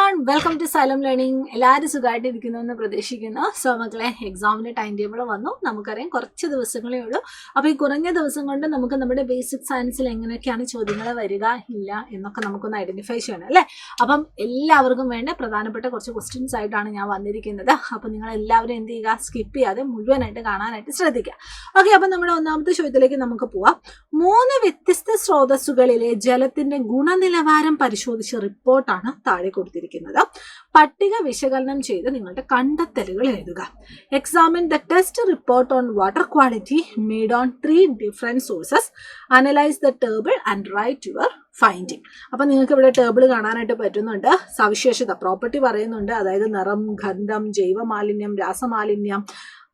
Everyone, welcome to Xylem Learning. എല്ലാവരും സുഖമായിട്ടിരിക്കുന്നു എന്ന് പ്രതീക്ഷിക്കുന്നു. സോ മക്കളെ, എക്സാമിൻ്റെ ടൈം ടേബിൾ വന്നു. നമുക്കറിയാം കുറച്ച് ദിവസങ്ങളേ ഉള്ളൂ. അപ്പോൾ ഈ കുറഞ്ഞ ദിവസം കൊണ്ട് നമുക്ക് നമ്മുടെ ബേസിക് സയൻസിൽ എങ്ങനെയൊക്കെയാണ് ചോദ്യങ്ങൾ വരിക ഇല്ല എന്നൊക്കെ നമുക്കൊന്ന് ഐഡൻറ്റിഫൈ ചെയ്യണം അല്ലേ. അപ്പം എല്ലാവർക്കും വേണ്ട പ്രധാനപ്പെട്ട കുറച്ച് ക്വസ്റ്റ്യൻസ് ആയിട്ടാണ് ഞാൻ വന്നിരിക്കുന്നത്. അപ്പോൾ നിങ്ങൾ എല്ലാവരും എന്ത് ചെയ്യുക, സ്കിപ്പ് ചെയ്യാതെ മുഴുവനായിട്ട് കാണാനായിട്ട് ശ്രദ്ധിക്കുക. ഓക്കെ, അപ്പം നമ്മുടെ ഒന്നാമത്തെ ചോദ്യത്തിലേക്ക് നമുക്ക് പോവാം. 3 വ്യത്യസ്ത സ്രോതസ്സുകളിലെ ജലത്തിൻ്റെ ഗുണനിലവാരം പരിശോധിച്ച റിപ്പോർട്ടാണ് താഴെ കൊടുത്തിരിക്കുന്നത്. പട്ടിക വിശകലനം ചെയ്ത് നിങ്ങളുടെ കണ്ടെത്തലുകൾ എഴുതുക. Examine the test report on water quality made on 3 different sources. Analyse the table and write your finding. അപ്പം നിങ്ങൾക്ക് ഇവിടെ ടേബിൾ കാണാനായിട്ട് പറ്റുന്നുണ്ട്. സവിശേഷത പ്രോപ്പർട്ടി പറയുന്നുണ്ട്, അതായത് നിറം, ഗന്ധം, ജൈവമാലിന്യം, രാസമാലിന്യം,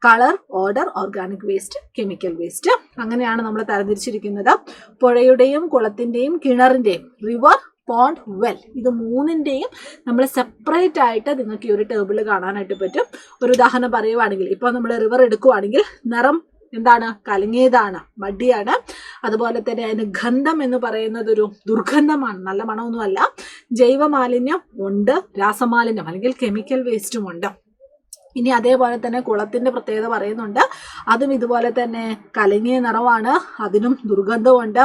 colour, odour, organic waste, chemical waste. അങ്ങനെയാണ് നമ്മൾ തരംതിരിച്ചിരിക്കുന്നത്. പുഴയുടെയും കുളത്തിൻ്റെയും കിണറിൻ്റെയും, റിവർ, പോണ്ട്, വെൽ, ഇത് 3ൻ്റെയും നമ്മൾ സെപ്പറേറ്റ് ആയിട്ട് നിങ്ങൾക്ക് ഈ ഒരു ടേബിൾ കാണാനായിട്ട് പറ്റും. ഒരു ഉദാഹരണം പറയുവാണെങ്കിൽ, ഇപ്പോൾ നമ്മൾ റിവർ എടുക്കുവാണെങ്കിൽ നിറം എന്താണ്, കലങ്ങിയതാണ്, മടിയാണ്. അതുപോലെ തന്നെ അതിന് ഗന്ധം എന്ന് പറയുന്നത് ഒരു ദുർഗന്ധമാണ്, നല്ല മണമൊന്നുമല്ല. ജൈവമാലിന്യം ഉണ്ട്, രാസമാലിന്യം അല്ലെങ്കിൽ കെമിക്കൽ വേസ്റ്റും ഉണ്ട്. ഇനി അതേപോലെ തന്നെ കുളത്തിൻ്റെ പ്രത്യേകത പറയുന്നുണ്ട്, അതും ഇതുപോലെ തന്നെ കലങ്ങിയ നിറമാണ്, അതിനും ദുർഗന്ധമുണ്ട്,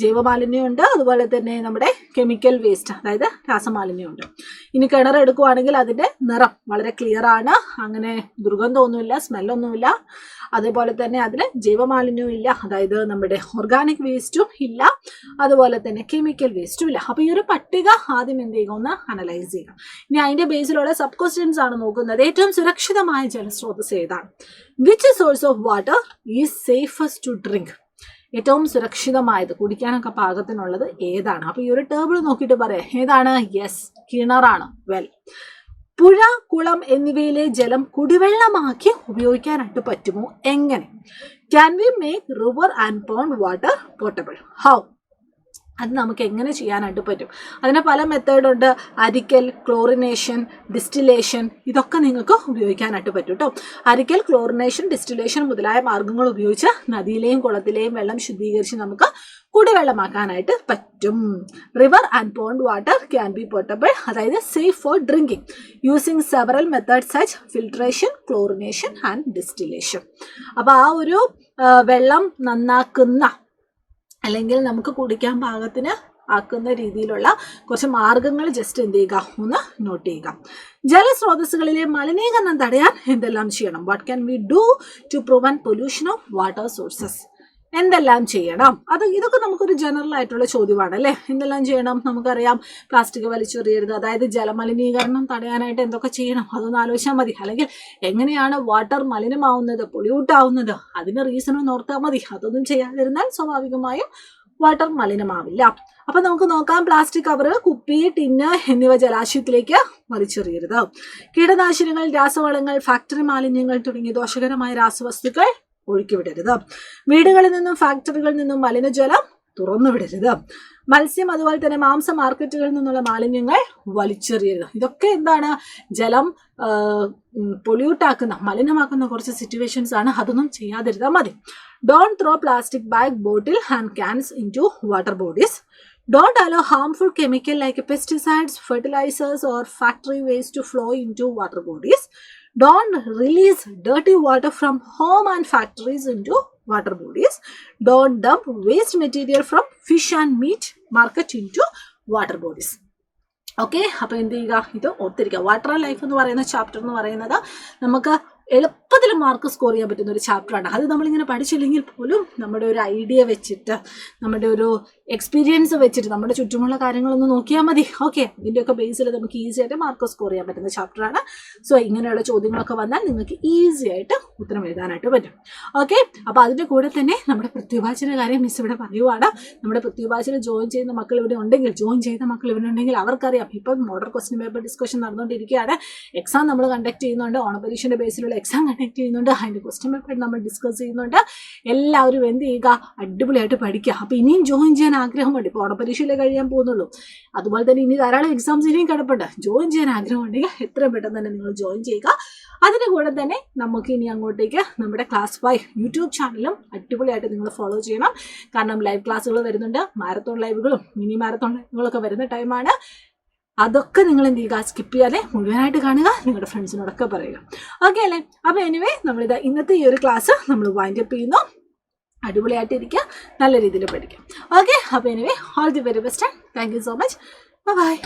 ജൈവമാലിന്യമുണ്ട്, അതുപോലെ തന്നെ നമ്മുടെ കെമിക്കൽ വേസ്റ്റ് അതായത് രാസമാലിന്യമുണ്ട്. ഇനി കിണർ എടുക്കുവാണെങ്കിൽ അതിൻ്റെ നിറം വളരെ ക്ലിയർ ആണ്, അങ്ങനെ ദുർഗന്ധമൊന്നുമില്ല, സ്മെല്ലൊന്നുമില്ല. അതേപോലെ തന്നെ അതിൽ ജൈവമാലിന്യവും ഇല്ല, അതായത് നമ്മുടെ ഓർഗാനിക് വേസ്റ്റും ഇല്ല, അതുപോലെ തന്നെ കെമിക്കൽ വേസ്റ്റും ഇല്ല. അപ്പോൾ ഈ ഒരു പട്ടിക ആദ്യം എന്ത് ചെയ്യുക, ഒന്ന് അനലൈസ് ചെയ്യുക. ഇനി അതിൻ്റെ ബേസിലുള്ള സബ് ക്വസ്റ്റ്യൻസ് ആണ് നോക്കുന്നത്. ഏറ്റവും സുരക്ഷിതമായ ജലസ്രോതസ് ഏതാണ്? Which source of water is safest to drink? ഏറ്റവും സുരക്ഷിതമായത്, കുടിക്കാനൊക്കെ പാകത്തിനുള്ളത് ഏതാണ്? അപ്പോൾ ഈ ഒരു ടേബിൾ നോക്കിയിട്ട് പറയാം ഏതാണ്. യെസ്, കിണറാണ്, വെൽ. പുഴ, കുളം എന്നിവയിലെ ജലം കുടിവെള്ളമാക്കി ഉപയോഗിക്കാനായിട്ട് പറ്റുമോ? എങ്ങനെ? Can we make river and pond water portable? How? അത് നമുക്ക് എങ്ങനെ ചെയ്യാനായിട്ട് പറ്റും? അതിന് പല മെത്തേഡുണ്ട്. അരിക്കൽ, ക്ലോറിനേഷൻ, ഡിസ്റ്റിലേഷൻ, ഇതൊക്കെ നിങ്ങൾക്ക് ഉപയോഗിക്കാനായിട്ട് പറ്റും കേട്ടോ. അരിക്കൽ, ക്ലോറിനേഷൻ, ഡിസ്റ്റിലേഷൻ മുതലായ മാർഗങ്ങൾ ഉപയോഗിച്ച് നദിയിലെയും കുളത്തിലെയും വെള്ളം ശുദ്ധീകരിച്ച് നമുക്ക് കുടിവെള്ളമാക്കാനായിട്ട് പറ്റും. River and pond water can be portable, അതായത് safe for drinking using several methods such filtration, chlorination and distillation. അപ്പോൾ ആ ഒരു വെള്ളം നന്നാക്കുന്ന അല്ലെങ്കിൽ നമുക്ക് കുടിക്കാൻ പാകത്തിന് ആക്കുന്ന രീതിയിലുള്ള കുറച്ച് മാർഗങ്ങൾ ജസ്റ്റ് എന്ത് ചെയ്യുക, ഒന്ന് നോട്ട് ചെയ്യുക. ജലസ്രോതസ്സുകളിലെ മലിനീകരണം തടയാൻ എന്തെല്ലാം ചെയ്യണം? What can we do to prevent pollution of water sources? എന്തെല്ലാം ചെയ്യണം? ഇതൊക്കെ നമുക്കൊരു ജനറൽ ആയിട്ടുള്ള ചോദ്യമാണ് അല്ലേ. എന്തെല്ലാം ചെയ്യണം? നമുക്കറിയാം, പ്ലാസ്റ്റിക് വലിച്ചെറിയരുത്, അതായത് ജലമലിനീകരണം തടയാനായിട്ട് എന്തൊക്കെ ചെയ്യണം അതൊന്ന് ആലോചിച്ചാൽ മതി. അല്ലെങ്കിൽ എങ്ങനെയാണ് വാട്ടർ മലിനമാവുന്നത്, പൊല്യൂട്ട് ആവുന്നത്, അതിന് റീസണും ഓർത്താൽ മതി. അതൊന്നും ചെയ്യാതിരുന്നാൽ സ്വാഭാവികമായും വാട്ടർ മലിനമാവില്ല. അപ്പം നമുക്ക് നോക്കാം. പ്ലാസ്റ്റിക് കവറ്, കുപ്പി, ടിന്ന് എന്നിവ ജലാശയത്തിലേക്ക് വലിച്ചെറിയരുത്. കീടനാശിനികൾ, രാസവളങ്ങൾ, ഫാക്ടറി മാലിന്യങ്ങൾ തുടങ്ങിയ ദോഷകരമായ രാസവസ്തുക്കൾ ഒഴുക്കിവിടരുത്. വീടുകളിൽ നിന്നും ഫാക്ടറികളിൽ നിന്നും മലിനജലം തുറന്നുവിടരുത്. മത്സ്യം, അതുപോലെ തന്നെ മാംസ മാർക്കറ്റുകളിൽ നിന്നുള്ള മാലിന്യങ്ങൾ വലിച്ചെറിയരുത്. ഇതൊക്കെ എന്താണ്, ജലം പൊല്യൂട്ടാക്കുന്ന, മലിനമാക്കുന്ന കുറച്ച് സിറ്റുവേഷൻസ് ആണ്. അതൊന്നും ചെയ്യാതിരുന്നാൽ മതി. Don't throw plastic bag, bottle and cans into water bodies. Don't allow harmful chemical like pesticides, fertilizers or factory waste to flow into water bodies. Don't release dirty water from home and factories into water bodies. Don't dump waste material from fish and meat market into water bodies. Okay, അപ്പോൾ എന്ത് ചെയ്യുക, ഇത് ഓർത്തിരിക്കുക. Water and life എന്ന് പറയുന്ന chapter എന്ന് പറയുന്നത് നമുക്ക് എളുപ്പത്തിൽ മാർക്ക് സ്കോർ ചെയ്യാൻ പറ്റുന്ന ഒരു ചാപ്റ്ററാണ്. അത് നമ്മളിങ്ങനെ പഠിച്ചില്ലെങ്കിൽ പോലും നമ്മുടെ ഒരു ഐഡിയ വെച്ചിട്ട്, നമ്മുടെ ഒരു എക്സ്പീരിയൻസ് വെച്ചിട്ട്, നമ്മുടെ ചുറ്റുമുള്ള കാര്യങ്ങളൊന്ന് നോക്കിയാൽ മതി. ഓക്കെ, ഇതിൻ്റെയൊക്കെ ബേസിൽ നമുക്ക് ഈസി ആയിട്ട് മാർക്ക് സ്കോർ ചെയ്യാൻ പറ്റുന്ന ചാപ്റ്ററാണ്. സോ ഇങ്ങനെയുള്ള ചോദ്യങ്ങളൊക്കെ വന്നാൽ നിങ്ങൾക്ക് ഈസി ആയിട്ട് ഉത്തരം എഴുതാനായിട്ട് പറ്റും. ഓക്കെ, അപ്പോൾ അതിൻ്റെ കൂടെ തന്നെ നമ്മുടെ പൃഥ്വിബാച്ചിൻ്റെ കാര്യം മിസ് ഇവിടെ പറയുവാണ്. നമ്മുടെ പൃഥ്വിബാച്ചിൽ ജോയിൻ ചെയ്യുന്ന മക്കൾ ഇവിടെ ഉണ്ടെങ്കിൽ, ജോയിൻ ചെയ്ത മക്കൾ ഇവിടെ ഉണ്ടെങ്കിൽ അവർക്കറിയാം, ഇപ്പം മോഡൽ ക്വസ്റ്റ്യൻ പേപ്പർ ഡിസ്കഷൻ നടന്നുകൊണ്ടിരിക്കുകയാണ്. എക്സാം നമ്മൾ കണ്ടക്ട് ചെയ്യുന്നുണ്ട്, ഓണപരീക്ഷയുടെ ബേസിലുള്ള എക്സാം കണ്ടക്ട് ചെയ്യുന്നുണ്ട്, അതിൻ്റെ ക്വസ്റ്റ്യൻ പേപ്പർ നമ്മൾ ഡിസ്കസ് ചെയ്യുന്നുണ്ട്. എല്ലാവരും എന്ത് ചെയ്യുക, അടിപൊളിയായിട്ട് പഠിക്കുക. അപ്പോൾ ഇനിയും ജോയിൻ ചെയ്യാൻ ആഗ്രഹമുണ്ട്. ഇപ്പോൾ ഓണപരീക്ഷയിലേ കഴിയാൻ പോകുന്നുള്ളൂ. അതുപോലെ തന്നെ ഇനി ധാരാളം എക്സാംസ് ഇനിയും കിടപ്പുണ്ട്. ജോയിൻ ചെയ്യാൻ ആഗ്രഹമുണ്ടെങ്കിൽ എത്രയും പെട്ടെന്ന് തന്നെ നിങ്ങൾ ജോയിൻ ചെയ്യുക. അതിൻ്റെ കൂടെ തന്നെ നമുക്ക് ഇനി അങ്ങോട്ടേക്ക് നമ്മുടെ ക്ലാസ് 5 യൂട്യൂബ് ചാനലും അടിപൊളിയായിട്ട് നിങ്ങൾ ഫോളോ ചെയ്യണം. കാരണം ലൈവ് ക്ലാസ്സുകൾ വരുന്നുണ്ട്, മാരത്തോൺ ലൈവുകളും മിനി മാരത്തോൺ ലൈവുകളൊക്കെ വരുന്ന ടൈമാണ്. അതൊക്കെ നിങ്ങൾ എന്ത് ചെയ്യുക, സ്കിപ്പ് ചെയ്യാതെ മുഴുവനായിട്ട് കാണുക, നിങ്ങളുടെ ഫ്രണ്ട്സിനോടൊക്കെ പറയുക. ഓക്കെ അല്ലേ? അപ്പോൾ എനിവേ നമ്മളിത് ഇന്നത്തെ ഈ ഒരു ക്ലാസ് നമ്മൾ വൈൻഡ് അപ്പ് ചെയ്യുന്നു. അടിപൊളിയായിട്ടിരിക്കുക, നല്ല രീതിയിൽ പഠിക്കാം. ഓക്കെ, അപ്പോൾ anyway all the very best. Thank you so much. By.